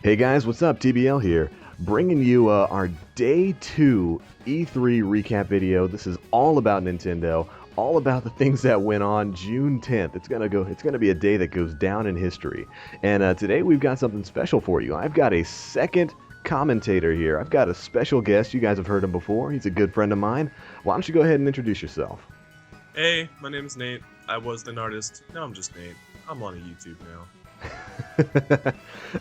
Hey guys, what's up? TBL here, bringing you our Day 2 E3 recap video. This is all about Nintendo, all about the things that went on June 10th. It's gonna be a day that goes down in history. And today we've got something special for you. I've got a second commentator here. I've got a special guest. You guys have heard him before. He's a good friend of mine. Why don't you go ahead and introduce yourself? Hey, my name's Nate. I was the Nartist. Now I'm just Nate. I'm on YouTube now.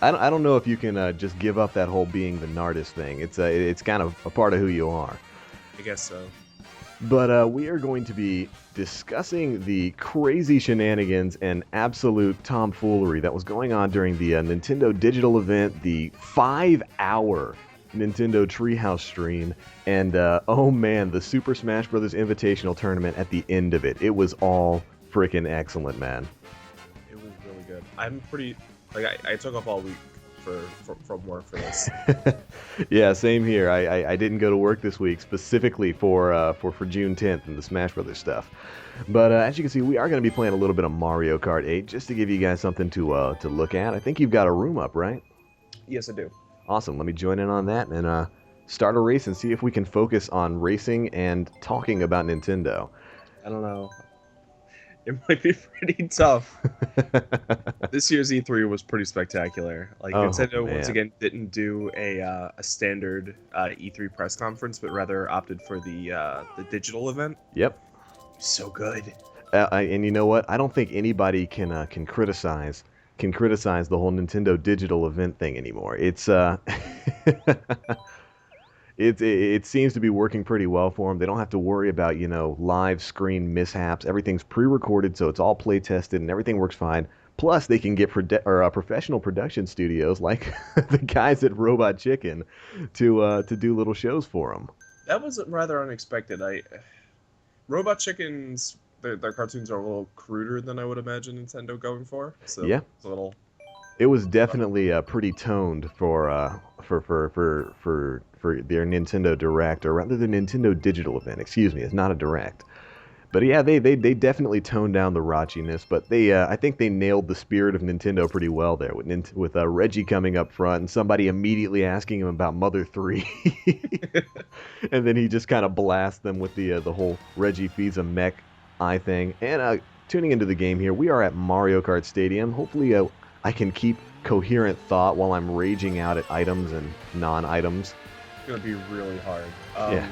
I don't know if you can just give up that whole being the Nartist thing. It's kind of a part of who you are. I guess so. But we are going to be discussing the crazy shenanigans and absolute tomfoolery that was going on during the Nintendo Digital event, the 5-hour Nintendo Treehouse stream, and oh man, the Super Smash Bros. Invitational tournament at the end of it. It was all freaking excellent, man. It was really good. I'm pretty... I took off all week from work for this. Yeah, same here. I didn't go to work this week specifically for June 10th and the Smash Brothers stuff. But as you can see, we are going to be playing a little bit of Mario Kart 8 just to give you guys something to look at. I think you've got a room up, right? Yes, I do. Awesome. Let me join in on that and start a race and see if we can focus on racing and talking about Nintendo. I don't know. It might be pretty tough. This year's E3 was pretty spectacular. Nintendo once again didn't do a standard E3 press conference, but rather opted for the digital event. Yep. So good. And you know what? I don't think anybody can criticize the whole Nintendo digital event thing anymore. It's It seems to be working pretty well for them. They don't have to worry about, live screen mishaps. Everything's pre-recorded, so it's all play tested and everything works fine. Plus, they can get professional production studios like the guys at Robot Chicken to do little shows for them. That was rather unexpected. Robot Chicken's their cartoons are a little cruder than I would imagine Nintendo going for. So yeah, it's a little. It was definitely pretty toned for their Nintendo Direct, or rather the Nintendo Digital event. Excuse me, it's not a Direct. But yeah, they definitely toned down the raunchiness, but I think they nailed the spirit of Nintendo pretty well there with Reggie coming up front and somebody immediately asking him about Mother 3, and then he just kind of blasts them with the whole Reggie feeds a mech eye thing. And tuning into the game here, we are at Mario Kart Stadium. Hopefully, I can keep coherent thought while I'm raging out at items and non-items. It's going to be really hard. Yeah.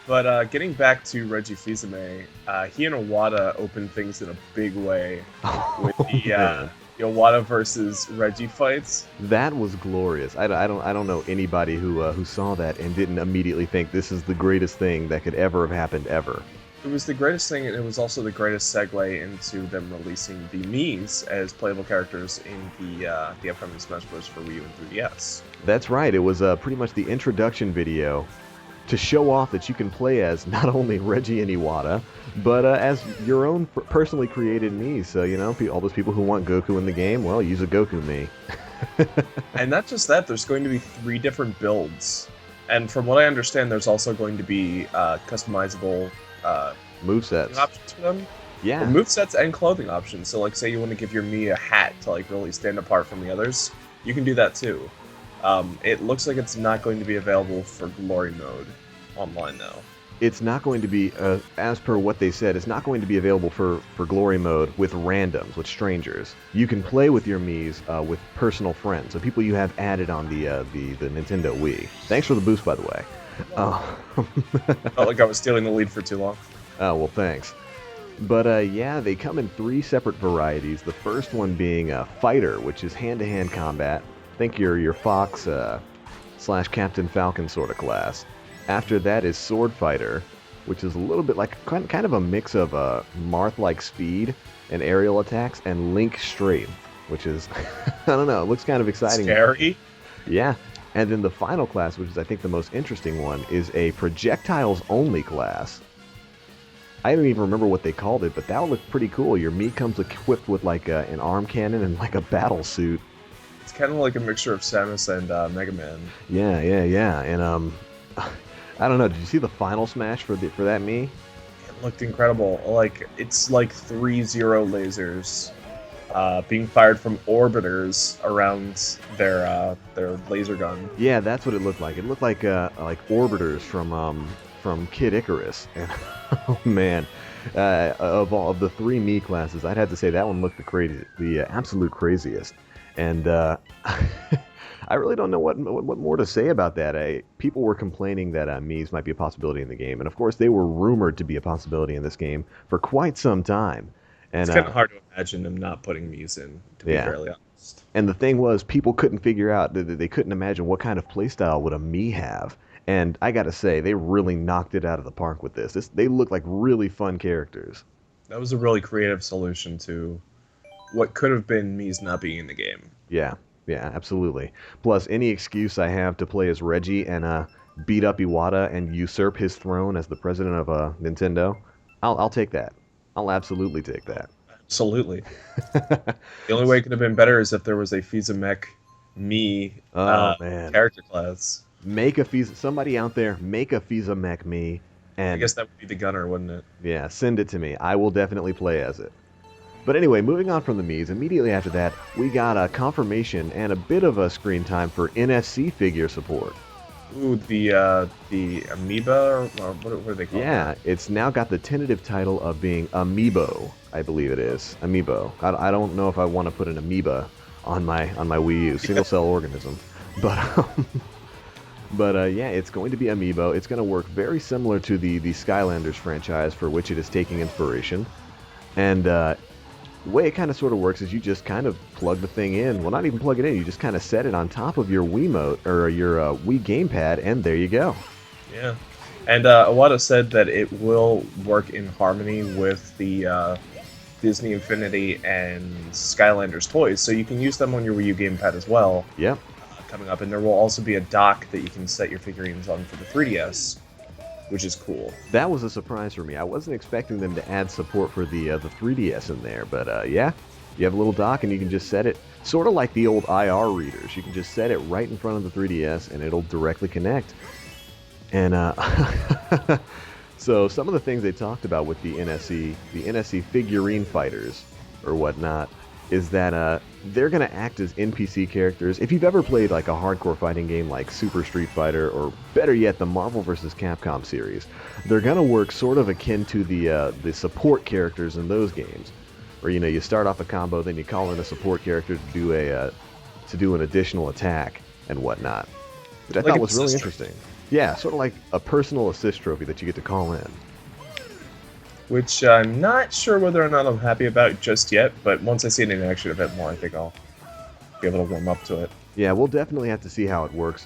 But getting back to Reggie Fils-Aimé, he and Iwata opened things in a big way with the Iwata versus Reggie fights. That was glorious. I don't know anybody who saw that and didn't immediately think this is the greatest thing that could ever have happened ever. It was the greatest thing, and it was also the greatest segue into them releasing the Mii's as playable characters in the upcoming Smash Bros. For Wii U and 3DS. That's right. It was pretty much the introduction video to show off that you can play as not only Reggie and Iwata, but as your own personally created Mii. So, all those people who want Goku in the game, well, use a Goku Mii. And not just that, there's going to be 3 different builds. And from what I understand, there's also going to be customizable movesets options for them. Yeah. Or movesets and clothing options. So, say you want to give your Mii a hat to, really stand apart from the others, you can do that too. It looks like it's not going to be available for Glory Mode online, though. It's not going to be, as per what they said, it's not going to be available for Glory Mode with randoms, with strangers. You can play with your Mii's with personal friends, so people you have added on the Nintendo Wii. Thanks for the boost, by the way. Felt like I was stealing the lead for too long. Oh, well, thanks. But yeah, they come in 3 separate varieties. The first one being Fighter, which is hand-to-hand combat. Think your Fox / Captain Falcon sort of class. After that is Sword Fighter, which is a little bit like kind of a mix of Marth-like speed and aerial attacks, and Link Straight, which is, I don't know, it looks kind of exciting. Scary? Yeah. And then the final class, which is I think the most interesting one, is a projectiles-only class. I don't even remember what they called it, but that would look pretty cool. Your Mii comes equipped with an arm cannon and a battle suit. It's kind of like a mixture of Samus and MegaMan. Yeah. And I don't know. Did you see the final smash for that Mii? It looked incredible. It's like 3 Zero lasers being fired from orbiters around their laser gun. Yeah, that's what it looked like. It looked like orbiters from Kid Icarus. And oh man, of the three Mii classes, I'd have to say that one looked the absolute craziest. And I really don't know what more to say about that. People were complaining that Mii's might be a possibility in the game, and of course they were rumored to be a possibility in this game for quite some time. And, it's kind of hard to imagine them not putting Mii's in, to be fairly honest. And the thing was, people couldn't figure out, they couldn't imagine what kind of playstyle would a Mii have. And I gotta say, they really knocked it out of the park with this. They look like really fun characters. That was a really creative solution to what could have been Mii's not being in the game. Yeah, absolutely. Plus, any excuse I have to play as Reggie and beat up Iwata and usurp his throne as the president of Nintendo, I'll take that. I'll absolutely take that. Absolutely. The only way it could have been better is if there was a Fizamech Mii character class. Somebody out there, make a Fizamech Mii. And I guess that would be the gunner, wouldn't it? Yeah, send it to me. I will definitely play as it. But anyway, moving on from the Mii's, immediately after that, we got a confirmation and a bit of a screen time for NFC figure support. Ooh, the Amoeba, or what are they called? Yeah, it's now got the tentative title of being Amiibo, I believe it is. Amiibo. I don't know if I want to put an amoeba on my Wii U, single-cell organism. But yeah, it's going to be Amiibo. It's going to work very similar to the Skylanders franchise, for which it is taking inspiration. And the way it kind of sort of works is you just kind of plug the thing in. Well, not even plug it in. You just kind of set it on top of your Wiimote or your Wii gamepad, and there you go. Yeah. And Iwata said that it will work in harmony with the Disney Infinity and Skylanders toys, so you can use them on your Wii U gamepad as well. Yep. Coming up, and there will also be a dock that you can set your figurines on for the 3DS, which is cool. That was a surprise for me. I wasn't expecting them to add support for the 3DS in there, but yeah, you have a little dock and you can just set it, sort of like the old IR readers. You can just set it right in front of the 3DS and it'll directly connect. And so some of the things they talked about with the NSC figurine fighters or whatnot, is that they're going to act as NPC characters. If you've ever played like a hardcore fighting game like Super Street Fighter, or better yet, the Marvel vs. Capcom series, they're going to work sort of akin to the support characters in those games. Where, you know, you start off a combo, then you call in a support character to do an additional attack and whatnot. Which I thought was really interesting. Yeah, sort of like a personal assist trophy that you get to call in. Which I'm not sure whether or not I'm happy about just yet, but once I see it in action a bit more, I think I'll be able to warm up to it. Yeah, we'll definitely have to see how it works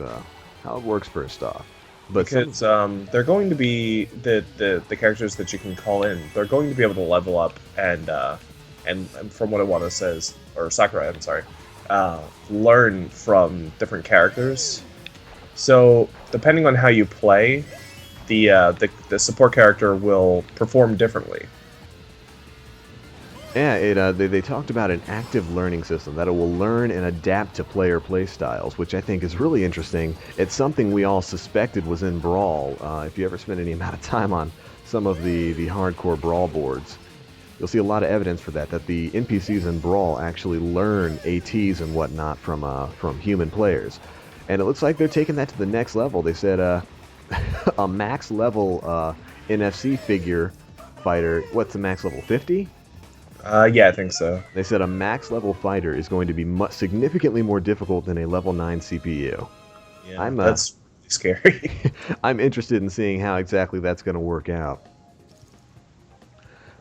first off. But because they're going to be the characters that you can call in, they're going to be able to level up and from what Iwata says, or Sakurai, I'm sorry, learn from different characters. So depending on how you play, the support character will perform differently. Yeah, they talked about an active learning system that it will learn and adapt to player play styles, which I think is really interesting. It's something we all suspected was in Brawl. If you ever spend any amount of time on some of the hardcore Brawl boards, you'll see a lot of evidence for that the NPCs in Brawl actually learn ATs and whatnot from human players. And it looks like they're taking that to the next level. They said a max level NFC figure fighter, what's the max level, 50? Yeah, I think so. They said a max level fighter is going to be significantly more difficult than a level 9 CPU. Yeah, that's scary. I'm interested in seeing how exactly that's going to work out.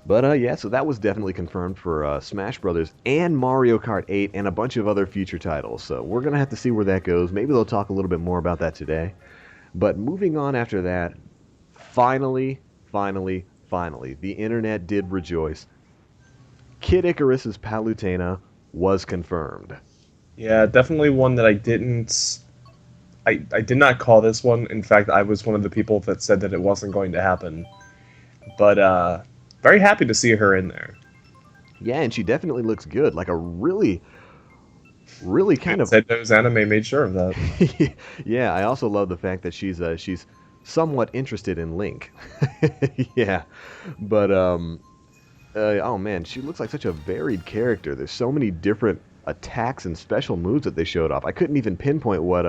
But yeah, so that was definitely confirmed for Smash Brothers and Mario Kart 8 and a bunch of other future titles. So we're going to have to see where that goes. Maybe they'll talk a little bit more about that today. But moving on after that, finally, the internet did rejoice. Kid Icarus's Palutena was confirmed. Yeah, definitely one that I did not call this one. In fact, I was one of the people that said that it wasn't going to happen. But very happy to see her in there. Yeah, and she definitely looks good. Like a really kind of... Nintendo's anime made sure of that. Yeah, I also love the fact that she's somewhat interested in Link. Yeah, but Oh man, she looks like such a varied character. There's so many different attacks and special moves that they showed off. I couldn't even pinpoint what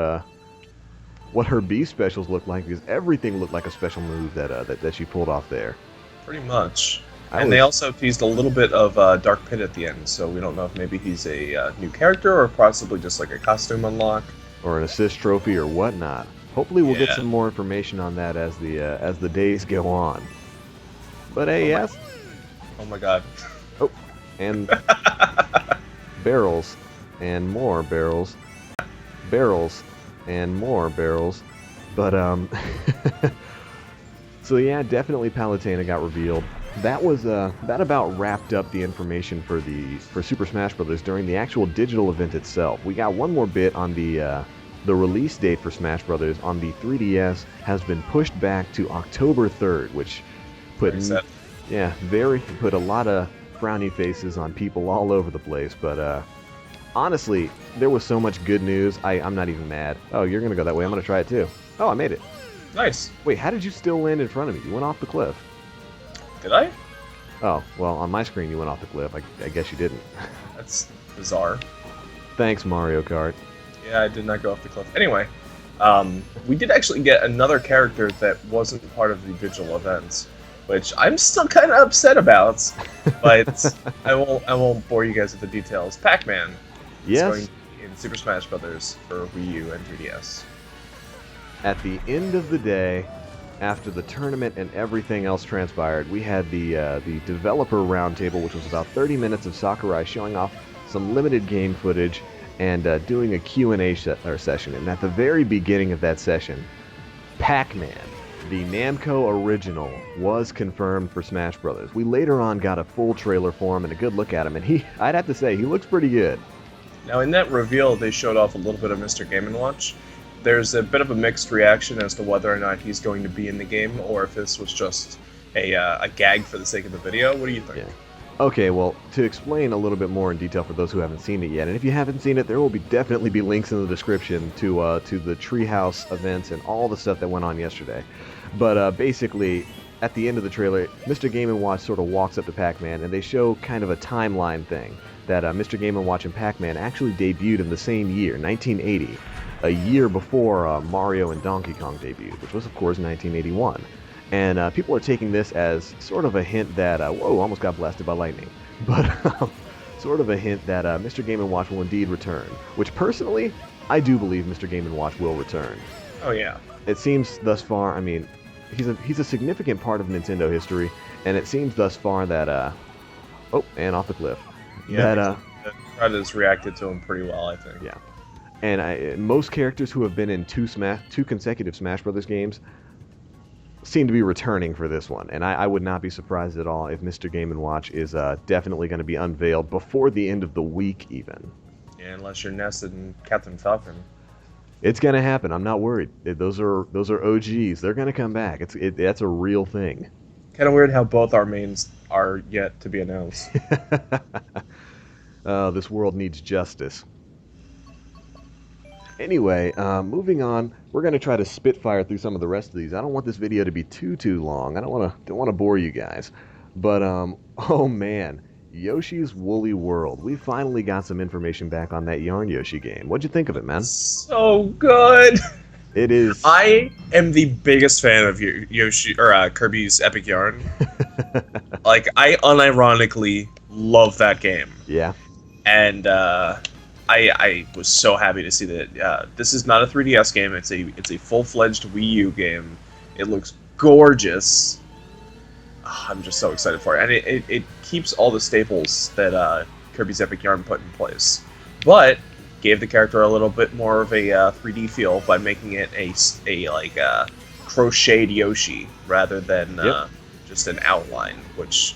her B specials looked like because everything looked like a special move that she pulled off there. Pretty much. They also teased a little bit of Dark Pit at the end, so we don't know if maybe he's a new character or possibly just like a costume unlock. Or an assist trophy or whatnot. Hopefully we'll get some more information on that as the days go on. But hey, yes. Oh my god. Oh, and barrels and more barrels. Barrels and more barrels. But so yeah, definitely Palutena got revealed. That was that about wrapped up the information for Super Smash Bros. During the actual digital event itself. We got one more bit on the release date for Smash Bros. On the 3DS has been pushed back to October 3rd, which put put a lot of frowny faces on people all over the place. But honestly, there was so much good news. I'm not even mad. Oh, you're gonna go that way. I'm gonna try it too. Oh, I made it. Nice. Wait, how did you still land in front of me? You went off the cliff. Did I? Oh, well, on my screen you went off the cliff. I guess you didn't. That's bizarre. Thanks, Mario Kart. Yeah, I did not go off the cliff. Anyway, we did actually get another character that wasn't part of the digital events, which I'm still kind of upset about, but I won't bore you guys with the details. Pac-Man is going to be in Super Smash Bros. For Wii U and 3DS. At the end of the day, after the tournament and everything else transpired, we had the developer roundtable, which was about 30 minutes of Sakurai showing off some limited game footage and doing a Q&A session. And at the very beginning of that session, Pac-Man, the Namco original, was confirmed for Smash Bros. We later on got a full trailer for him and a good look at him, and I'd have to say, he looks pretty good. Now, in that reveal, they showed off a little bit of Mr. Game & Watch. There's a bit of a mixed reaction as to whether or not he's going to be in the game, or if this was just a gag for the sake of the video. What do you think? Yeah. Okay, well, to explain a little bit more in detail for those who haven't seen it yet, and if you haven't seen it, there will definitely be links in the description to the Treehouse events and all the stuff that went on yesterday. But basically, at the end of the trailer, Mr. Game & Watch sort of walks up to Pac-Man, and they show kind of a timeline thing, that Mr. Game & Watch and Pac-Man actually debuted in the same year, 1980, a year before Mario and Donkey Kong debuted, which was, of course, 1981. And people are taking this as sort of a hint that, whoa, almost got blasted by lightning, but sort of a hint that Mr. Game & Watch will indeed return, which personally, I do believe Mr. Game & Watch will return. Oh, yeah. It seems thus far, I mean, he's a significant part of Nintendo history, and it seems thus far that, oh, and off the cliff. Yeah, the crowd has reacted to him pretty well, I think. Yeah. And most characters who have been in two consecutive Smash Brothers games seem to be returning for this one, and I would not be surprised at all if Mr. Game & Watch is definitely going to be unveiled before the end of the week, even. Yeah, unless you're nested in Captain Falcon. It's going to happen. I'm not worried. Those are OGs. They're going to come back. That's a real thing. Kind of weird how both our mains are yet to be announced. This world needs justice. Anyway, moving on, we're going to try to spitfire through some of the rest of these. I don't want this video to be too long. I don't want to bore you guys. But, oh man, Yoshi's Woolly World. We finally got some information back on that Yarn Yoshi game. What'd you think of it, man? So good! It is. I am the biggest fan of Yoshi, or Kirby's Epic Yarn. Like, I unironically love that game. Yeah. And, I was so happy to see that this is not a 3DS game. It's a full-fledged Wii U game. It looks gorgeous. Oh, I'm just so excited for it, and it keeps all the staples that Kirby's Epic Yarn put in place, but gave the character a little bit more of a 3D feel by making it a crocheted Yoshi rather than just an outline. Which,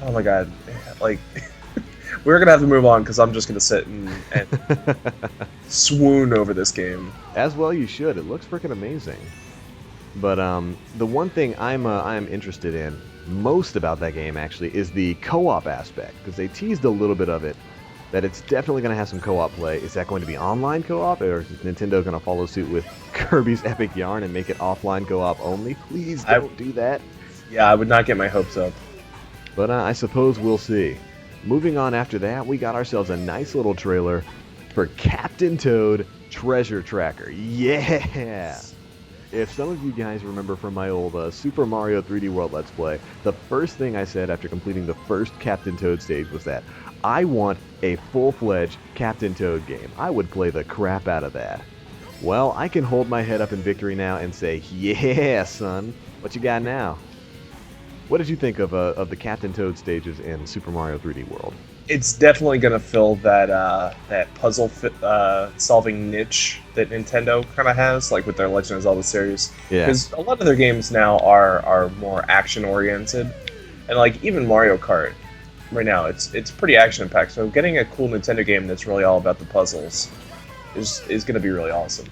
oh my god, like. We're going to have to move on because I'm just going to sit and swoon over this game. As well you should. It looks freaking amazing. But the one thing I'm interested in most about that game, actually, is the co-op aspect. Because they teased a little bit of it, that it's definitely going to have some co-op play. Is that going to be online co-op, or is Nintendo going to follow suit with Kirby's Epic Yarn and make it offline co-op only? Please don't do that. Yeah, I would not get my hopes up. But I suppose we'll see. Moving on after that, we got ourselves a nice little trailer for Captain Toad Treasure Tracker. Yeah! If some of you guys remember from my old Super Mario 3D World Let's Play, the first thing I said after completing the first Captain Toad stage was that I want a full-fledged Captain Toad game. I would play the crap out of that. Well, I can hold my head up in victory now and say, yeah, son. What you got now? What did you think of the Captain Toad stages in Super Mario 3D World? It's definitely going to fill that that puzzle solving niche that Nintendo kind of has, like with their Legend of Zelda series. Yeah. Because a lot of their games now are more action oriented, and like even Mario Kart right now, it's pretty action packed. So getting a cool Nintendo game that's really all about the puzzles is going to be really awesome.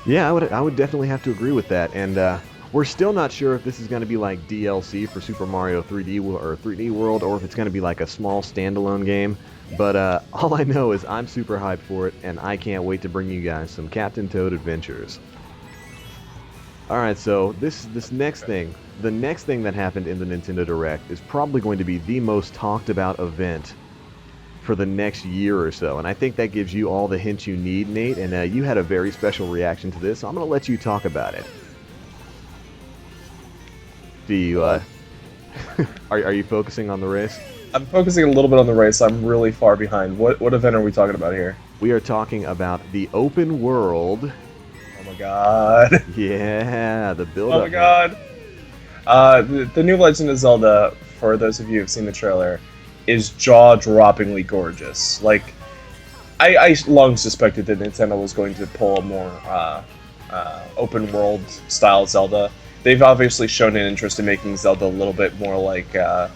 Yeah, I would definitely have to agree with that, and we're still not sure if this is going to be like DLC for Super Mario 3D or 3D World, or if it's going to be like a small standalone game. But all I know is I'm super hyped for it, and I can't wait to bring you guys some Captain Toad adventures. All right, so this next thing, the next thing that happened in the Nintendo Direct is probably going to be the most talked about event for the next year or so, and I think that gives you all the hints you need, Nate. And you had a very special reaction to this, so I'm going to let you talk about it. Do you, are you focusing on the race? I'm focusing a little bit on the race. I'm really far behind. What event are we talking about here? We are talking about the open world. Oh my god. Yeah, the build-up. Oh my god. The new Legend of Zelda, for those of you who've seen the trailer, is jaw-droppingly gorgeous. Like, I long suspected that Nintendo was going to pull a more open world style Zelda. They've obviously shown an interest in making Zelda a little bit more like Elder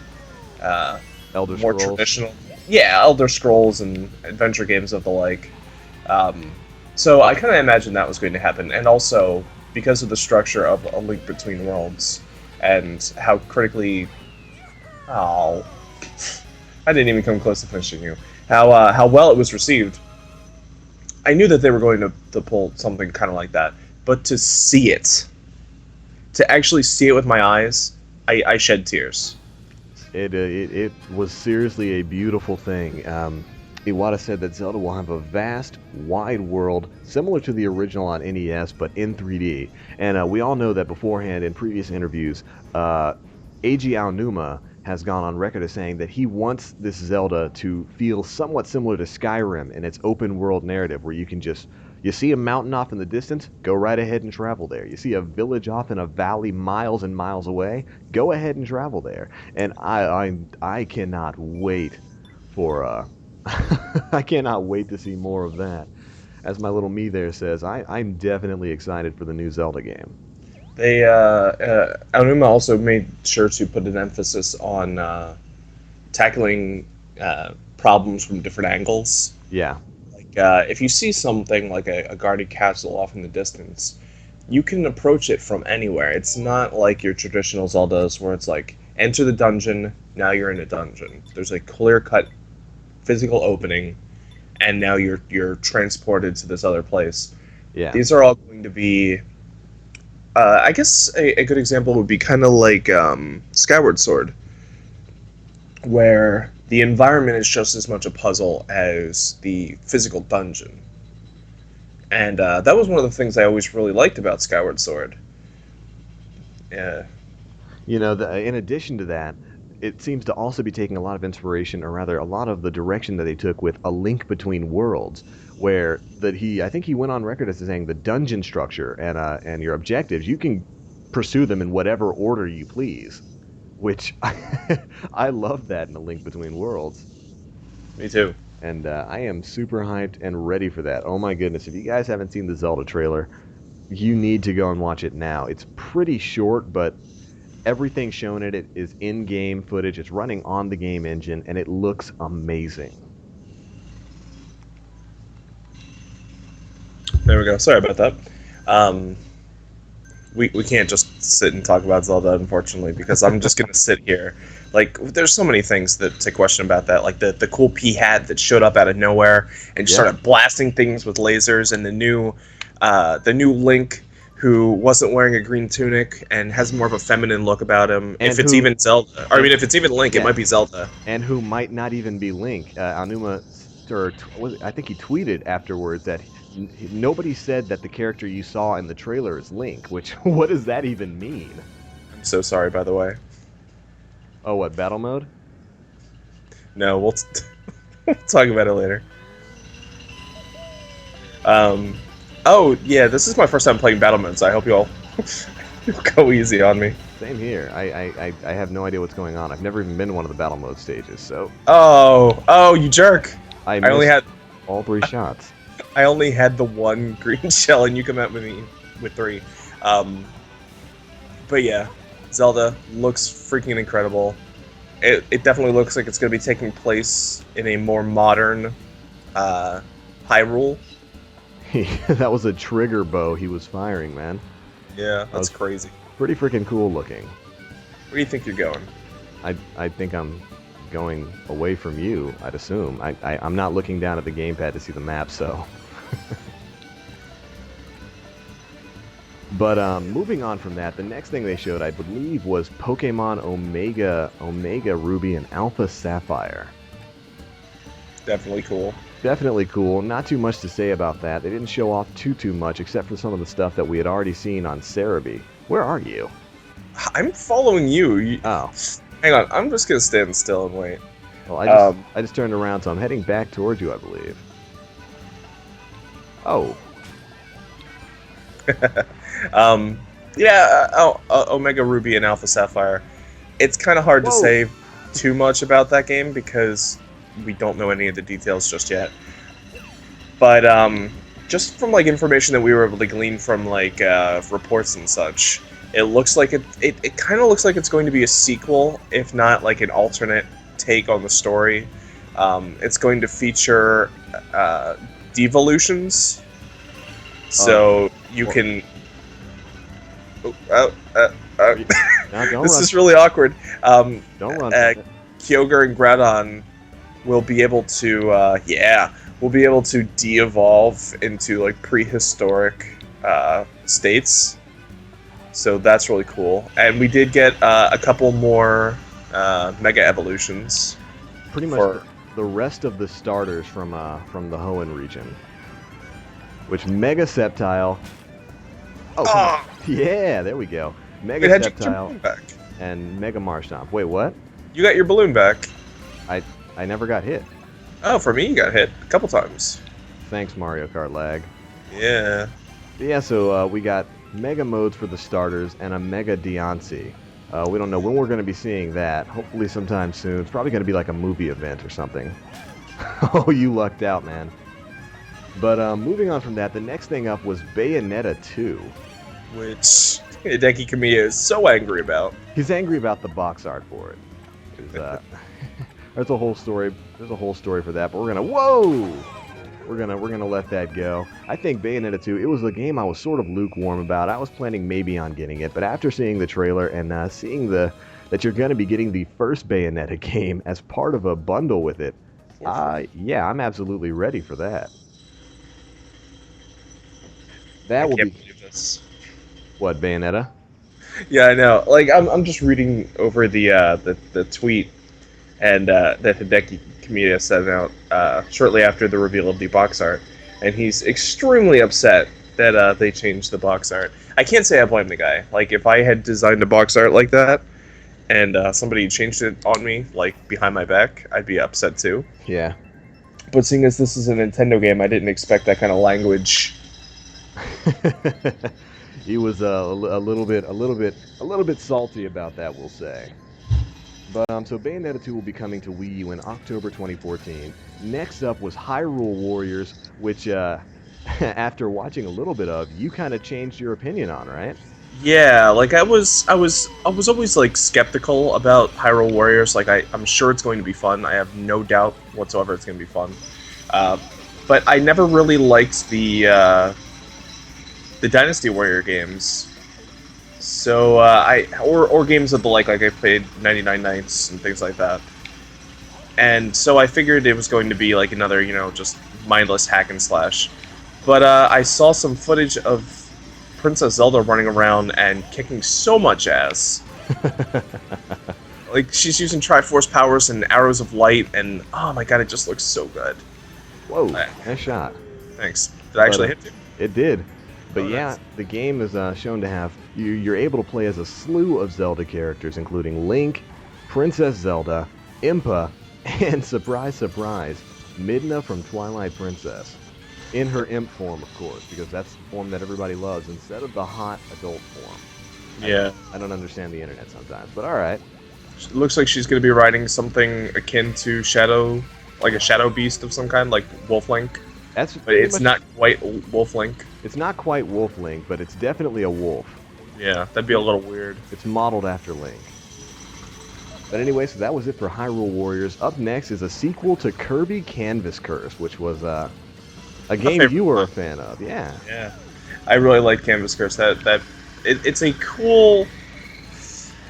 Scrolls. more traditional. Yeah, Elder Scrolls and adventure games of the like. So I kind of imagined that was going to happen, and also because of the structure of A Link Between Worlds and how critically, I didn't even come close to finishing you. How well it was received. I knew that they were going to pull something kind of like that, but to see it. To actually see it with my eyes, I shed tears. It was seriously a beautiful thing. Iwata said that Zelda will have a vast, wide world, similar to the original on NES, but in 3D. And we all know that beforehand, in previous interviews, Eiji Aonuma has gone on record as saying that he wants this Zelda to feel somewhat similar to Skyrim in its open world narrative, where you can just... You see a mountain off in the distance, go right ahead and travel there. You see a village off in a valley miles and miles away, go ahead and travel there. And I cannot wait for I cannot wait to see more of that. As my little me there says, I'm definitely excited for the new Zelda game. They Aonuma also made sure to put an emphasis on tackling problems from different angles. Yeah. If you see something like a guarded castle off in the distance, you can approach it from anywhere. It's not like your traditional Zeldas where it's like, enter the dungeon, now you're in a dungeon. There's a clear-cut physical opening, and now you're transported to this other place. Yeah. These are all going to be... I guess a good example would be kind of like Skyward Sword, where the environment is just as much a puzzle as the physical dungeon. And that was one of the things I always really liked about Skyward Sword. Yeah. You know, in addition to that, it seems to also be taking a lot of inspiration, or rather a lot of the direction that they took with A Link Between Worlds, where I think he went on record as saying the dungeon structure and your objectives, you can pursue them in whatever order you please. Which I love that in A Link Between Worlds. Me too. And I am super hyped and ready for that. Oh my goodness, if you guys haven't seen the Zelda trailer, you need to go and watch it now. It's pretty short, but everything shown in it is in-game footage. It's running on the game engine, and it looks amazing. There we go. Sorry about that. We can't just sit and talk about Zelda, unfortunately, because I'm just going to sit here. Like, there's so many things to question about that. Like the cool pea hat that showed up out of nowhere and just started blasting things with lasers, and the new Link who wasn't wearing a green tunic and has more of a feminine look about him. And if it's even Zelda, or I mean, if it's even Link, yeah. it might be Zelda. And who might not even be Link. Anuma, I think he tweeted afterwards that nobody said that the character you saw in the trailer is Link, which, what does that even mean? I'm so sorry, by the way. Oh, what, battle mode? No, we'll talk about it later. Oh, yeah, this is my first time playing battle mode, so I hope you all go easy on me. Same here. I have no idea what's going on. I've never even been to one of the battle mode stages, so... Oh, you jerk! I only had all 3 shots. I only had the 1 green shell, and you come at me with 3. But yeah, Zelda looks freaking incredible. It definitely looks like it's going to be taking place in a more modern Hyrule. That was a trigger bow he was firing, man. Yeah, that's crazy. Pretty freaking cool looking. Where do you think you're going? I think I'm going away from you, I'd assume. I'm not looking down at the gamepad to see the map, so... But moving on from that, the next thing they showed, I believe, was Pokemon Omega Ruby and Alpha Sapphire. Definitely cool. Definitely cool. Not too much to say about that. They didn't show off too much, except for some of the stuff that we had already seen on Cerebi. Where are you? I'm following you. Oh. Hang on, I'm just gonna stand still and wait. Well, I just turned around, so I'm heading back towards you, I believe. Oh. Omega Ruby and Alpha Sapphire. It's kind of hard to say too much about that game because we don't know any of the details just yet. But just from like information that we were able to glean from like reports and such, it looks like it kind of looks like it's going to be a sequel, if not like an alternate take on the story. It's going to feature devolutions, so you can. This is really awkward. Don't run. Kyogre and Groudon will be able to, de-evolve into like prehistoric states. So that's really cool. And we did get a couple more Mega Evolutions. Pretty much the rest of the starters from the Hoenn region. Which Mega Sceptile. Oh, yeah, there we go. Mega Sceptile and Mega Marshtomp. Wait, what? You got your balloon back. I never got hit. Oh, for me, you got hit a couple times. Thanks, Mario Kart lag. Yeah. Yeah, so we got Mega Modes for the starters and a Mega Deontay. We don't know when we're going to be seeing that. Hopefully sometime soon. It's probably going to be like a movie event or something. Oh, you lucked out, man. But moving on from that, the next thing up was Bayonetta 2. Which Hideki Kamiya is so angry about. He's angry about the box art for it. There's a whole story. There's a whole story for that. But we're gonna let that go. I think Bayonetta 2. It was a game I was sort of lukewarm about. I was planning maybe on getting it, but after seeing the trailer and seeing that you're gonna be getting the first Bayonetta game as part of a bundle with it, yeah, I'm absolutely ready for that. That will be. Believe this. What, Bayonetta? Yeah, I know. Like I'm just reading over the tweet and that Hideki Kamiya sent out shortly after the reveal of the box art, and he's extremely upset that they changed the box art. I can't say I blame the guy. Like if I had designed a box art like that and somebody changed it on me, like behind my back, I'd be upset too. Yeah. But seeing as this is a Nintendo game, I didn't expect that kind of language. He was a little bit salty about that, we'll say. But so Bayonetta 2 will be coming to Wii U in October 2014. Next up was Hyrule Warriors, which after watching a little bit of, you kind of changed your opinion on, right? Yeah, like I was always like skeptical about Hyrule Warriors. Like I'm sure it's going to be fun. I have no doubt whatsoever it's going to be fun. But I never really liked the Dynasty Warrior games. So or games of the like I played 99 Nights and things like that. And so I figured it was going to be like another, just mindless hack and slash. But I saw some footage of Princess Zelda running around and kicking so much ass. Like, she's using Triforce powers and arrows of light, and oh my god, it just looks so good. Whoa, nice shot. Thanks. Did I actually hit you? It did. But nice. The game is shown to have, you're able to play as a slew of Zelda characters, including Link, Princess Zelda, Impa, and surprise, surprise, Midna from Twilight Princess. In her imp form, of course, because that's the form that everybody loves, instead of the hot adult form. Yeah. I don't understand the internet sometimes, but alright. It looks like she's going to be riding something akin to Shadow, like a Shadow Beast of some kind, like Wolf Link. But it's not quite Wolf Link. It's not quite Wolf Link, but it's definitely a wolf. Yeah, that'd be a little weird. It's modeled after Link. But anyway, so that was it for Hyrule Warriors. Up next is a sequel to Kirby Canvas Curse, which was a game you were a fan of. Yeah. Yeah, I really like Canvas Curse. It's a cool.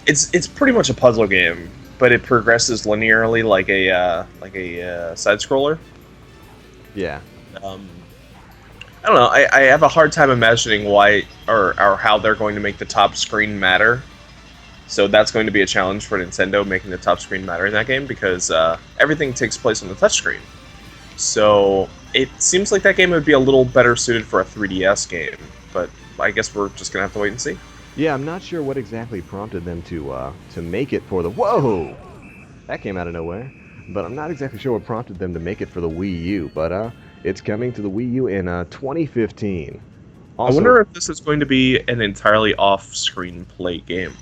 It's pretty much a puzzle game, but it progresses linearly like a side scroller. Yeah. I don't know. I have a hard time imagining why or how they're going to make the top screen matter. So that's going to be a challenge for Nintendo, making the top screen matter in that game, because everything takes place on the touchscreen. So it seems like that game would be a little better suited for a 3DS game, but I guess we're just gonna have to wait and see. Yeah, I'm not sure what exactly prompted them to make it for the... Whoa! That came out of nowhere. But I'm not exactly sure what prompted them to make it for the Wii U, but it's coming to the Wii U in 2015. Also, I wonder if this is going to be an entirely off-screen play game.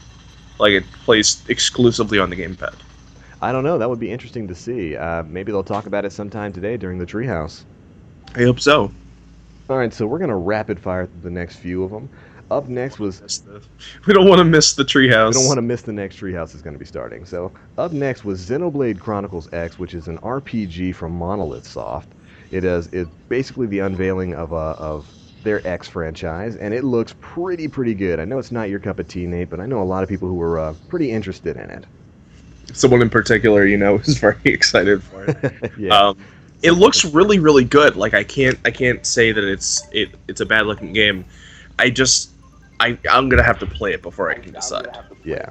Like, it plays exclusively on the gamepad. I don't know. That would be interesting to see. Maybe they'll talk about it sometime today during the Treehouse. I hope so. All right, so we're going to rapid fire through the next few of them. Up next was... We don't want to miss the Treehouse. We don't want to miss the next Treehouse that's going to be starting. So, up next was Xenoblade Chronicles X, which is an RPG from Monolith Soft. It's basically the unveiling of their X franchise, and it looks pretty good. I know it's not your cup of tea, Nate, but I know a lot of people who were pretty interested in it. Someone in particular, is very excited for it. Yeah. It looks really good. Like, I can't say that it's a bad looking game. I'm gonna have to play it before I can decide. Yeah,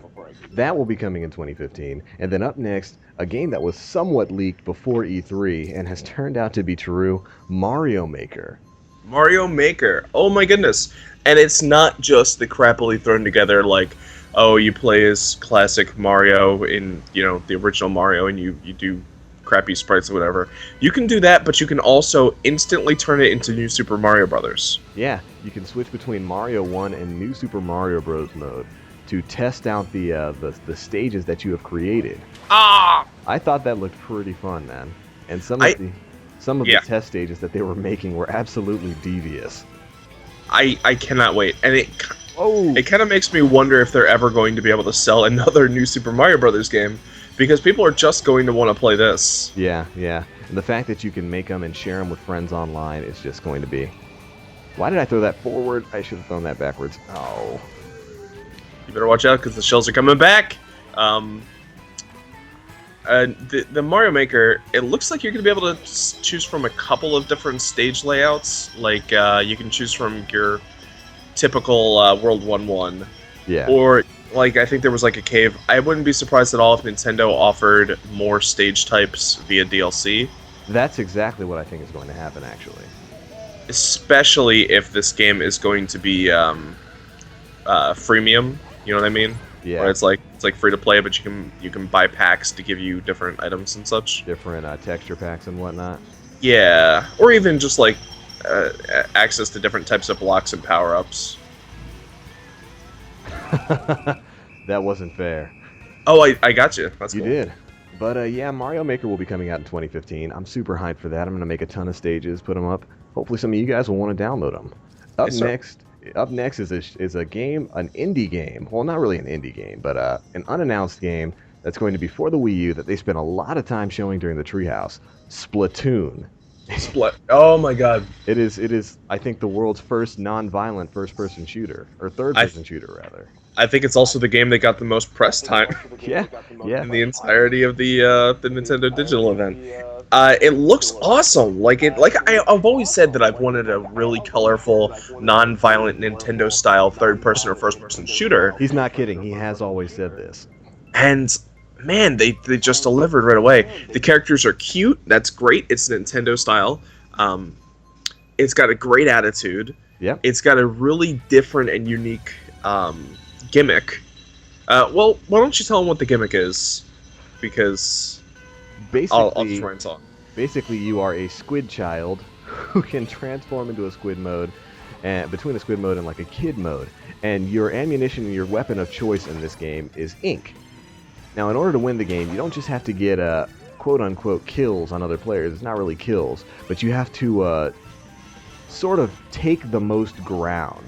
that will be coming in 2015. And then up next, a game that was somewhat leaked before E3 and has turned out to be true, Mario Maker. Mario Maker. Oh my goodness. And it's not just the crappily thrown together, like, oh, you play as classic Mario in, the original Mario, and you do crappy sprites or whatever. You can do that, but you can also instantly turn it into New Super Mario Brothers. Yeah, you can switch between Mario 1 and New Super Mario Bros. Mode to test out the stages that you have created. Ah! I thought that looked pretty fun, man. And some of the test stages that they were making were absolutely devious. I cannot wait. And it kind of makes me wonder if they're ever going to be able to sell another New Super Mario Brothers game, because people are just going to want to play this. Yeah. And the fact that you can make them and share them with friends online is just going to be... Why did I throw that forward? I should have thrown that backwards. Oh. You better watch out, because the shells are coming back. The Mario Maker, it looks like you're going to be able to choose from a couple of different stage layouts. Like, you can choose from your typical World 1-1. Yeah. Or, like, I think there was, like, a cave. I wouldn't be surprised at all if Nintendo offered more stage types via DLC. That's exactly what I think is going to happen, actually. Especially if this game is going to be freemium, you know what I mean? Yeah. Where it's like free to play, but you can buy packs to give you different items and such. Different texture packs and whatnot. Yeah, or even just like access to different types of blocks and power-ups. That wasn't fair. Oh, I got you. That's you cool. did. But yeah, Mario Maker will be coming out in 2015. I'm super hyped for that. I'm going to make a ton of stages, put them up. Hopefully some of you guys will want to download them. Up next is a game, an indie game. Well, not really an indie game, but an unannounced game that's going to be for the Wii U that they spent a lot of time showing during the Treehouse. Splatoon. Oh my god. It is I think the world's first non-violent first-person shooter, or third-person shooter rather. I think it's also the game that got the most press time. Yeah. In the entirety of the Nintendo Digital event. It looks awesome. I've always said that I've wanted a really colorful, non-violent Nintendo-style third-person or first-person shooter. He's not kidding. He has always said this. And man, they just delivered right away. The characters are cute. That's great. It's Nintendo style. It's got a great attitude. Yep. It's got a really different and unique gimmick. Well, why don't you tell them what the gimmick is? Because basically, I'll just rant on. Basically, you are a squid child who can transform into a squid mode, and between a squid mode and like a kid mode. And your ammunition and your weapon of choice in this game is ink. Now, in order to win the game, you don't just have to get quote-unquote kills on other players. It's not really kills, but you have to sort of take the most ground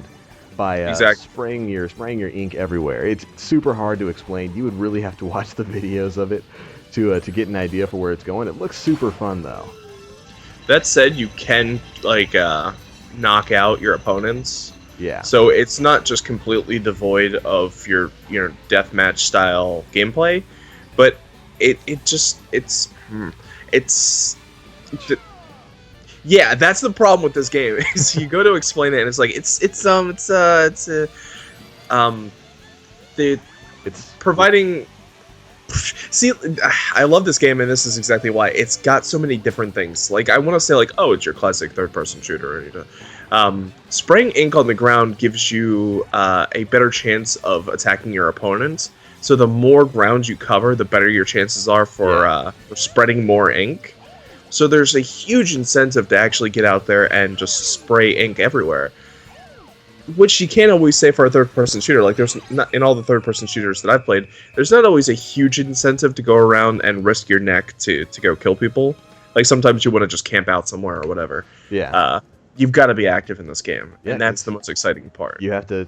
by spraying your ink everywhere. It's super hard to explain. You would really have to watch the videos of it to get an idea for where it's going. It looks super fun, though. That said, you can knock out your opponents. Yeah. So it's not just completely devoid of your deathmatch style gameplay, but yeah, that's the problem with this game. Is you go to explain it and it's like it's providing. See, I love this game, and this is exactly why. It's got so many different things. Like, I want to say, like, oh, it's your classic third-person shooter. Spraying ink on the ground gives you a better chance of attacking your opponent. So the more ground you cover, the better your chances are for spreading more ink. So there's a huge incentive to actually get out there and just spray ink everywhere. Which you can't always say for a third-person shooter. Like, there's not, in all the third-person shooters that I've played, there's not always a huge incentive to go around and risk your neck to go kill people. Like, sometimes you want to just camp out somewhere or whatever. Yeah. You've got to be active in this game, and that's the most exciting part. You have to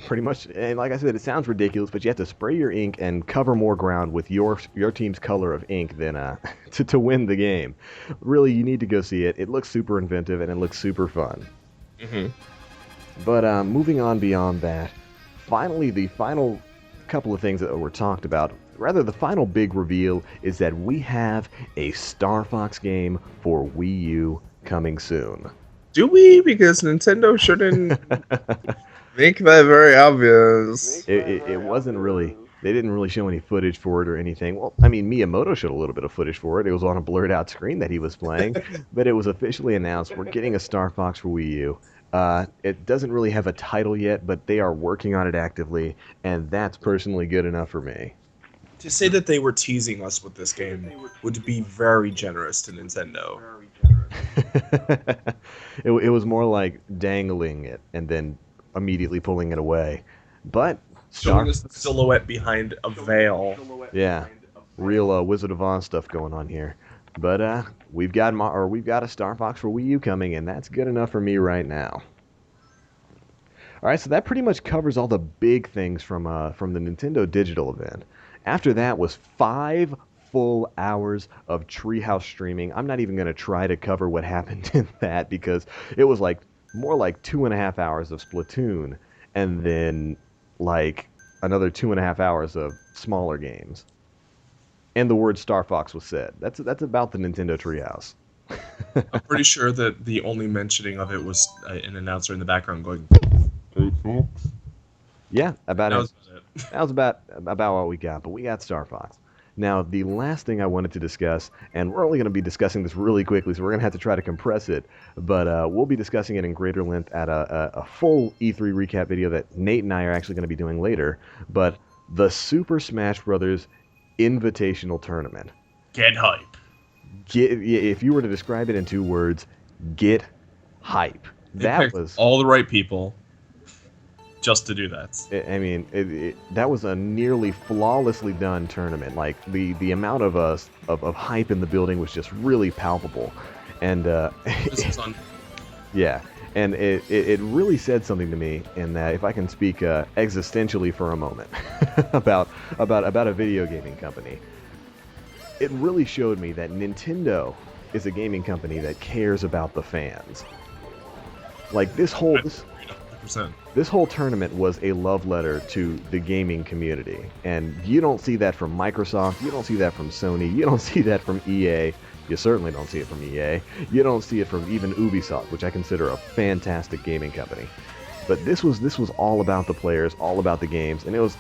pretty much, and like I said, it sounds ridiculous, but you have to spray your ink and cover more ground with your team's color of ink than to win the game. Really, you need to go see it. It looks super inventive, and it looks super fun. Mm-hmm. But moving on beyond that, finally, the final couple of things that were talked about, rather the final big reveal, is that we have a Star Fox game for Wii U coming soon. Do we? Because Nintendo shouldn't make that very obvious. It wasn't really... They didn't really show any footage for it or anything. Well, I mean, Miyamoto showed a little bit of footage for it. It was on a blurred out screen that he was playing. But it was officially announced, we're getting a Star Fox for Wii U. It doesn't really have a title yet, but they are working on it actively, and that's personally good enough for me. To say that they were teasing us with this game would be very generous to Nintendo. It was more like dangling it and then immediately pulling it away. But showing us the silhouette behind a veil. Yeah, real Wizard of Oz stuff going on here. But we've got a Star Fox for Wii U coming, and that's good enough for me right now. All right, so that pretty much covers all the big things from the Nintendo Digital event. After that was 5 full hours of Treehouse streaming. I'm not even going to try to cover what happened in that because it was like more like 2.5 hours of Splatoon, and then like another 2.5 hours of smaller games. And the word Star Fox was said. That's about the Nintendo Treehouse. I'm pretty sure that the only mentioning of it was an announcer in the background going, "Hey, Fox." Yeah, that was it. That was about what we got, but we got Star Fox. Now, the last thing I wanted to discuss, and we're only going to be discussing this really quickly, so we're going to have to try to compress it, but we'll be discussing it in greater length at a full E3 recap video that Nate and I are actually going to be doing later, but the Super Smash Bros. Invitational Tournament. Get hype. If you were to describe it in 2 words, get hype. That was all the right people just to do that. I mean, that was a nearly flawlessly done tournament. Like the amount of hype in the building was just really palpable, and this was on. Yeah, and it really said something to me in that, if I can speak existentially for a moment about a video gaming company, it really showed me that Nintendo is a gaming company that cares about the fans. Like this whole 100%. This whole tournament was a love letter to the gaming community, and you don't see that from Microsoft, you don't see that from Sony, you don't see that from EA, you certainly don't see it from EA, you don't see it from even Ubisoft, which I consider a fantastic gaming company. But this was all about the players, all about the games, and it was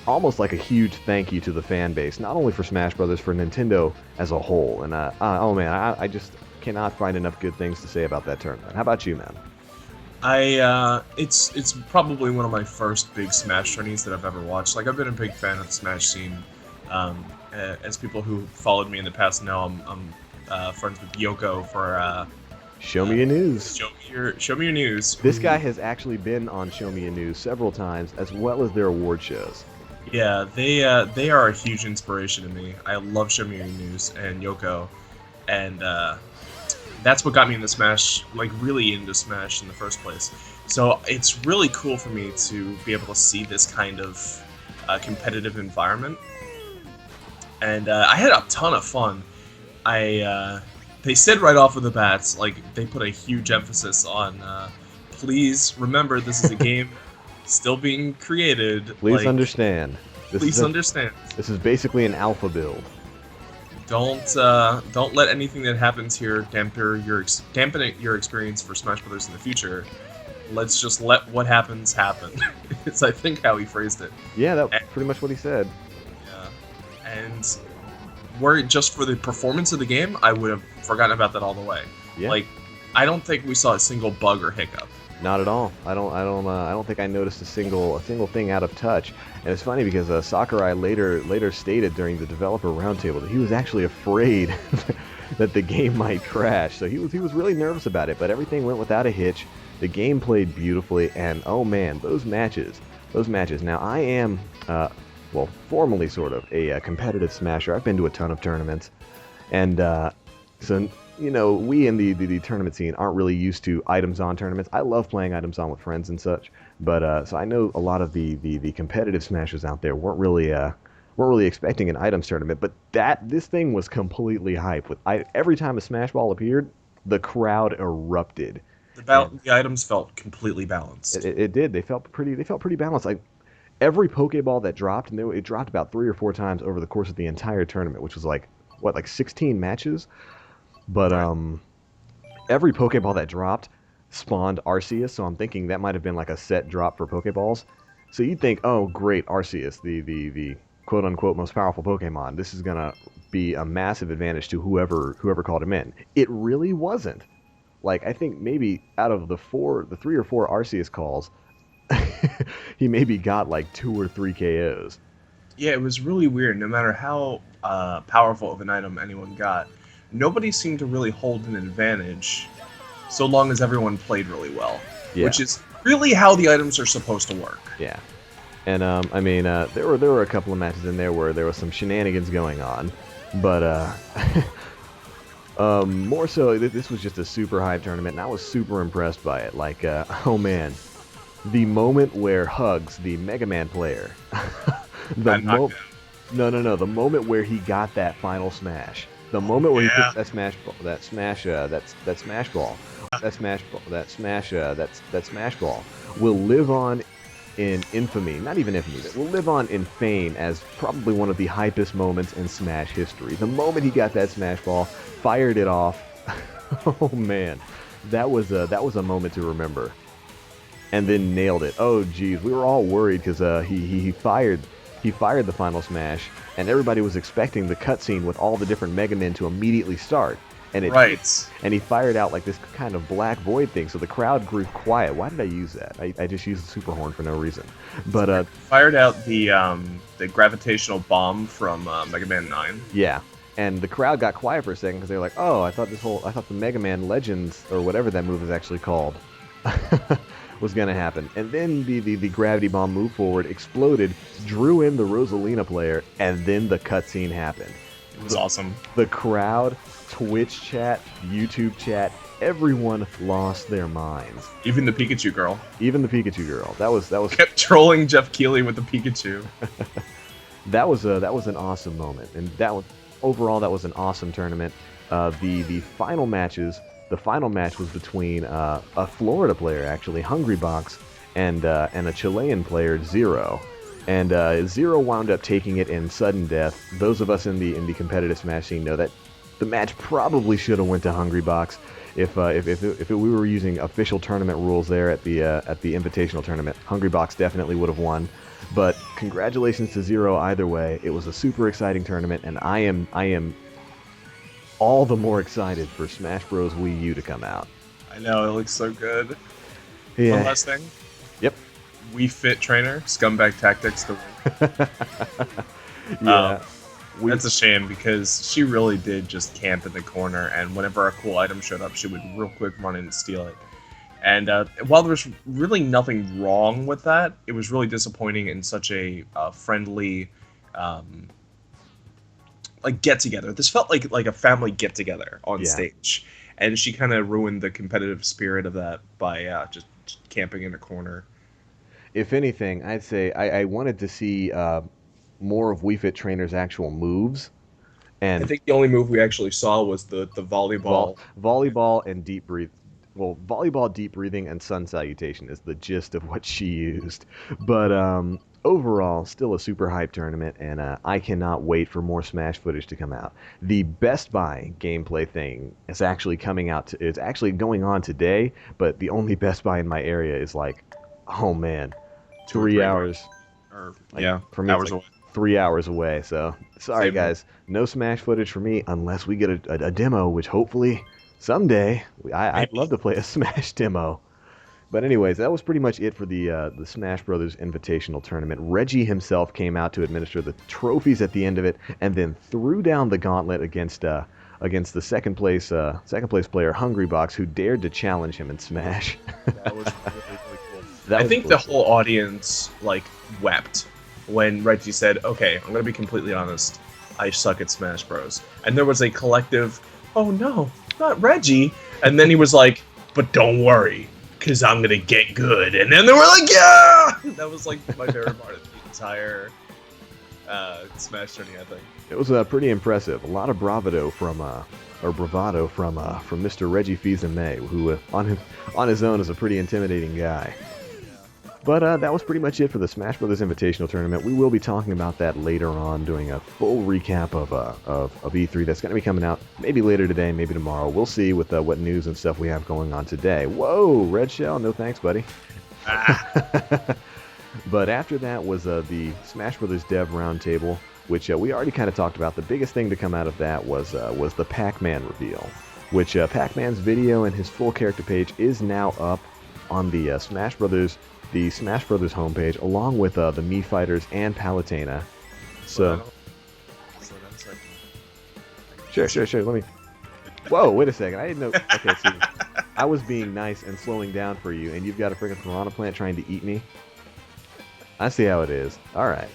almost like a huge thank you to the fan base, not only for Smash Brothers, for Nintendo as a whole. And oh man, I just cannot find enough good things to say about that tournament. How about you, man? It's probably one of my first big Smash tourneys that I've ever watched. Like, I've been a big fan of the Smash scene. As people who followed me in the past know, I'm friends with Yoko for Show Me Your News. Show me your news. This guy has actually been on Show Me Your News several times, as well as their award shows. Yeah, they are a huge inspiration to me. I love Show Me Your News and Yoko, and that's what got me into Smash, like really into Smash in the first place. So it's really cool for me to be able to see this kind of competitive environment, and I had a ton of fun. They said right off of the bats, like, they put a huge emphasis on, please remember this is a game still being created. Please understand. Please understand. This is basically an alpha build. Don't let anything that happens here dampen your experience for Smash Brothers in the future. Let's just let what happens happen. It's, I think, how he phrased it. Yeah, that's pretty much what he said. Yeah, and were it just for the performance of the game, I would have forgotten about that all the way. Yeah. Like, I don't think we saw a single bug or hiccup. Not at all. I don't think I noticed a single thing out of touch. And it's funny because Sakurai later stated during the developer roundtable that he was actually afraid that the game might crash. So he was really nervous about it. But everything went without a hitch. The game played beautifully, and oh man, those matches. Now I am, well, formally sort of a competitive smasher. I've been to a ton of tournaments, and so. You know, we in the tournament scene aren't really used to items on tournaments. I love playing items on with friends and such, but so I know a lot of the competitive smashers out there weren't really expecting an items tournament. But this thing was completely hype. Every time a Smash Ball appeared, the crowd erupted. The items felt completely balanced. It did. They felt pretty balanced. Like every Pokeball that dropped, and it dropped about 3 or 4 times over the course of the entire tournament, which was like 16 matches. But every Pokeball that dropped spawned Arceus, so I'm thinking that might have been like a set drop for Pokeballs. So you'd think, oh great, Arceus, the quote-unquote most powerful Pokemon, this is going to be a massive advantage to whoever called him in. It really wasn't. Like, I think maybe out of the 3 or 4 Arceus calls, he maybe got like 2 or 3 KOs. Yeah, it was really weird. No matter how powerful of an item anyone got, nobody seemed to really hold an advantage so long as everyone played really well. Yeah. Which is really how the items are supposed to work. Yeah. And, I mean, there were a couple of matches in there where there was some shenanigans going on. But, more so, this was just a super hype tournament, and I was super impressed by it. Like, oh man, the moment where Hugs, the MegaMan player, the moment where he got that final smash. The moment where he puts that smash ball will live on in infamy. Not even infamy, but will live on in fame as probably one of the hypest moments in Smash history. The moment he got that smash ball, fired it off. Oh man, that was a moment to remember. And then nailed it. Oh geez, we were all worried because he fired the final smash, and everybody was expecting the cutscene with all the different Mega Men to immediately start. And and he fired out like this kind of black void thing, so the crowd grew quiet. Why did I use that? I just used the super horn for no reason. But fired out the gravitational bomb from Mega Man 9. Yeah, and the crowd got quiet for a second because they were like, "Oh, I thought the Mega Man Legends or whatever that move is actually called." Was going to happen. And then the gravity bomb moved forward, exploded, drew in the Rosalina player, and then the cutscene happened. It was awesome. The crowd, Twitch chat, YouTube chat, everyone lost their minds. Even the Pikachu girl. That was kept trolling Jeff Keighley with the Pikachu. That was an awesome moment. And overall that was an awesome tournament. The final matches. The final match was between a Florida player, actually, Hungrybox, and a Chilean player, Zero. And Zero wound up taking it in sudden death. Those of us in the competitive Smash scene know that the match probably should have went to Hungrybox if we were using official tournament rules there at the Invitational tournament. Hungrybox definitely would have won. But congratulations to Zero either way. It was a super exciting tournament, and I am all the more excited for Smash Bros. Wii U to come out. I know, it looks so good. Yeah. One last thing. Yep. Wii Fit trainer, Scumbag Tactics to win. Yeah. That's a shame because she really did just camp in the corner, and whenever a cool item showed up, she would real quick run in and steal it. And while there was really nothing wrong with that, it was really disappointing in such a friendly, like get-together. This felt like a family get-together on stage, and she kind of ruined the competitive spirit of that by just camping in a corner. If anything, I'd say I wanted to see more of Wii Fit Trainer's actual moves. And I think the only move we actually saw was the volleyball. Volleyball and deep breathe. Well, volleyball, deep breathing, and sun salutation is the gist of what she used. But overall, still a super hype tournament, and I cannot wait for more Smash footage to come out. The Best Buy gameplay thing is actually coming out. It's actually going on today, but the only Best Buy in my area is like, oh man, 3 hours. Or Like, for me, hours it's like away. 3 hours away. So sorry, Same. guys, no Smash footage for me unless we get a demo, which hopefully someday I'd love to play a Smash demo. But anyways, that was pretty much it for the Smash Brothers Invitational Tournament. Reggie himself came out to administer the trophies at the end of it, and then threw down the gauntlet against the second place player Hungrybox, who dared to challenge him in Smash. That was really, really cool. I think the whole audience wept when Reggie said, "Okay, I'm gonna be completely honest. I suck at Smash Bros." And there was a collective, "Oh no, not Reggie!" And then he was like, "But don't worry, because I'm gonna get good." And then they were like, "Yeah!" That was like my favorite part of the entire Smash tourney, I think. It was pretty impressive. A lot of bravado from Mr. Reggie Fils-Aimé, who on his own is a pretty intimidating guy. But that was pretty much it for the Smash Brothers Invitational Tournament. We will be talking about that later on, doing a full recap of E3 that's going to be coming out maybe later today, maybe tomorrow. We'll see with what news and stuff we have going on today. Whoa, Red Shell, no thanks, buddy. But after that was the Smash Brothers Dev Roundtable, which we already kind of talked about. The biggest thing to come out of that was the Pac-Man reveal, which Pac-Man's video and his full character page is now up on the Smash Brothers homepage, along with the Mii Fighters and Palutena. So, sure. Let me. Whoa, wait a second. I didn't know. Okay, see, I was being nice and slowing down for you, and you've got a freaking piranha plant trying to eat me. I see how it is. All right.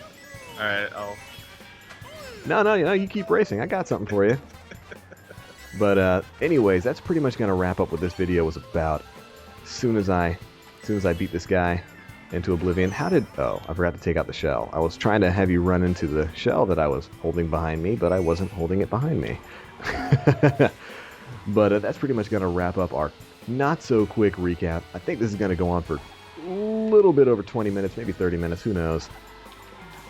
No, you keep racing. I got something for you. But anyways, that's pretty much gonna wrap up what this video was about. As soon as I beat this guy into oblivion. Oh, I forgot to take out the shell. I was trying to have you run into the shell that I was holding behind me, but I wasn't holding it behind me. But that's pretty much going to wrap up our not-so-quick recap. I think this is going to go on for a little bit over 20 minutes, maybe 30 minutes, who knows.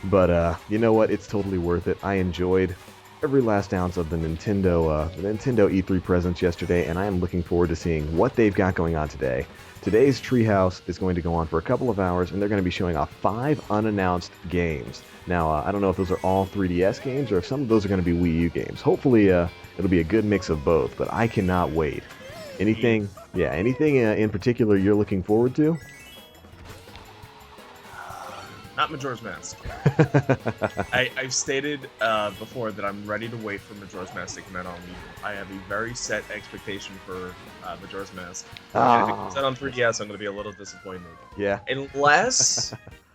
But you know what? It's totally worth it. I enjoyed every last ounce of the Nintendo E3 presence yesterday, and I am looking forward to seeing what they've got going on today. Today's Treehouse is going to go on for a couple of hours, and they're going to be showing off 5 unannounced games. Now, I don't know if those are all 3DS games or if some of those are going to be Wii U games. Hopefully, it'll be a good mix of both, but I cannot wait. Anything in particular you're looking forward to? Not Majora's Mask. I've stated before that I'm ready to wait for Majora's Mask to come out on Wii U. I have a very set expectation for Majora's Mask. If it comes out on 3DS, I'm going to be a little disappointed. Yeah. Unless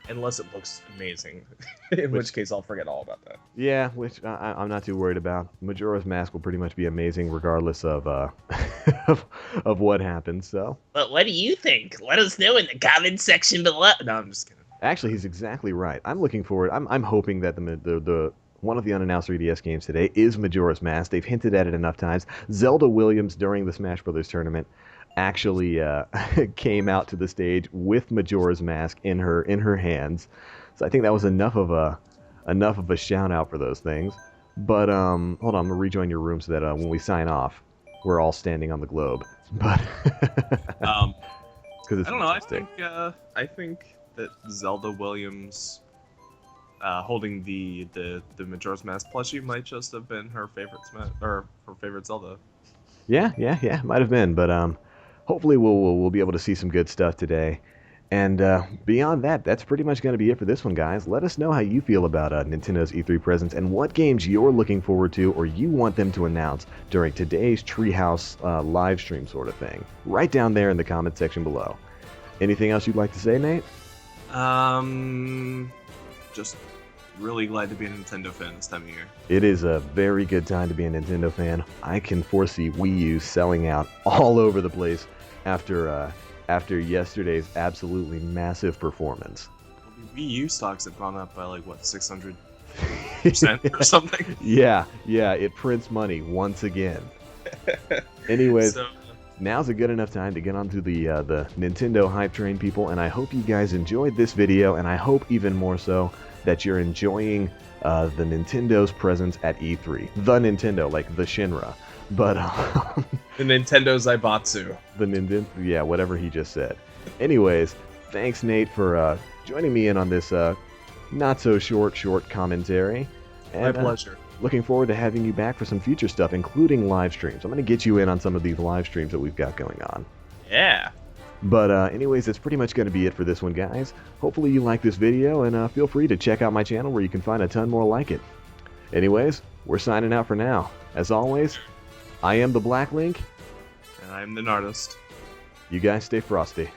it looks amazing, in which case I'll forget all about that. Yeah, which I'm not too worried about. Majora's Mask will pretty much be amazing regardless of of what happens. So. But what do you think? Let us know in the comments section below. No, I'm just kidding. Actually, he's exactly right. I'm looking forward. I'm hoping that the one of the unannounced 3DS games today is Majora's Mask. They've hinted at it enough times. Zelda Williams during the Smash Brothers tournament. actually came out to the stage with Majora's Mask in her hands. So I think that was enough of a shout out for those things. But hold on, I'm gonna rejoin your room so that when we sign off, we're all standing on the globe. But because I don't know. I think that Zelda Williams holding the Majora's Mask plushie might just have been her favorite or her favorite Zelda. Yeah, might have been, but hopefully we'll be able to see some good stuff today. And beyond that, that's pretty much going to be it for this one, guys. Let us know how you feel about Nintendo's E3 presence and what games you're looking forward to or you want them to announce during today's Treehouse live stream sort of thing. Right down there in the comment section below. Anything else you'd like to say, Nate? Just really glad to be a Nintendo fan this time of year. It is a very good time to be a Nintendo fan. I can foresee Wii U selling out all over the place after yesterday's absolutely massive performance. Wii U stocks have gone up by like what 600% or something. Yeah, it prints money once again. Anyways, now's a good enough time to get onto the Nintendo hype train, people, and I hope you guys enjoyed this video, and I hope even more so that you're enjoying the Nintendo's presence at E3. The Nintendo, like the Shinra. But the Nintendo Zaibatsu. The Nintendo, yeah, whatever he just said. Anyways, thanks Nate for joining me in on this not so short commentary. And, my pleasure. Looking forward to having you back for some future stuff, including live streams. I'm going to get you in on some of these live streams that we've got going on. Yeah. But anyways, that's pretty much going to be it for this one, guys. Hopefully you like this video, and feel free to check out my channel where you can find a ton more like it. Anyways, we're signing out for now. As always, I am the Black Link. And I'm the Nartist. You guys stay frosty.